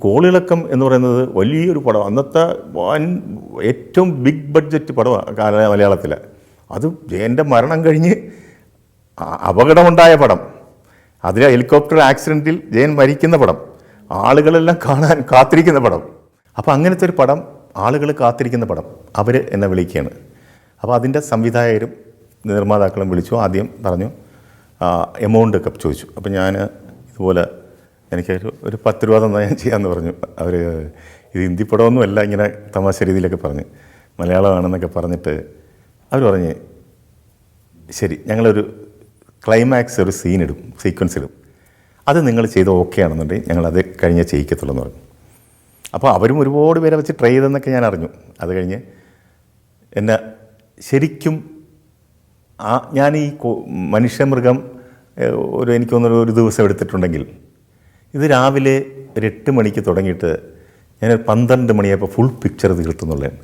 കോളിളക്കം എന്ന് പറയുന്നത് വലിയൊരു പടം, അന്നത്തെ ഏറ്റവും ബിഗ് ബഡ്ജറ്റ് പടമാണ് മലയാളത്തിൽ. അത് ജയൻ്റെ മരണം കഴിഞ്ഞ് അപകടമുണ്ടായ പടം, അതിലെ ഹെലികോപ്റ്റർ ആക്സിഡൻറ്റിൽ ജയൻ മരിക്കുന്ന പടം, ആളുകളെല്ലാം കാണാൻ കാത്തിരിക്കുന്ന പടം. അപ്പോൾ അങ്ങനത്തെ ഒരു പടം, ആളുകൾ കാത്തിരിക്കുന്ന പടം, അവർ എന്നെ വിളിക്കുകയാണ്. അപ്പോൾ അതിൻ്റെ സംവിധായകരും നിർമ്മാതാക്കളും വിളിച്ചു. ആദ്യം പറഞ്ഞു എമൗണ്ട് ഒക്കെ ചോദിച്ചു. അപ്പോൾ ഞാൻ ഇതുപോലെ എനിക്കൊരു 10 രൂപ തന്നാൽ ഞാൻ ചെയ്യാമെന്ന് പറഞ്ഞു. അവർ ഇത് ഹിന്ദി പടമൊന്നുമല്ല, ഇങ്ങനെ തമാശ രീതിയിലൊക്കെ പറഞ്ഞ് മലയാളമാണെന്നൊക്കെ പറഞ്ഞിട്ട് അവർ പറഞ്ഞ് ശരി, ഞങ്ങളൊരു ക്ലൈമാക്സ് ഒരു സീനിടും, സീക്വൻസ് ഇടും, അത് നിങ്ങൾ ചെയ്ത് ഓക്കെ ആണെന്നുണ്ടെങ്കിൽ ഞങ്ങളത് കഴിഞ്ഞ് ചെയ്യിക്കത്തുള്ളൂ എന്ന് പറഞ്ഞു. അപ്പോൾ അവരും ഒരുപാട് പേരെ വെച്ച് ട്രൈ ചെയ്തെന്നൊക്കെ ഞാൻ അറിഞ്ഞു. അത് കഴിഞ്ഞ് എന്നെ ശരിക്കും ഞാൻ ഈ മനുഷ്യമൃഗം എനിക്കൊന്നൊരു ഒരു ദിവസം എടുത്തിട്ടുണ്ടെങ്കിൽ ഇത് രാവിലെ ഒരു 8 മണിക്ക് തുടങ്ങിയിട്ട് ഞാൻ 12 മണിയായപ്പോൾ ഫുൾ പിക്ചർ തീർത്തുന്നുള്ളതാണ്.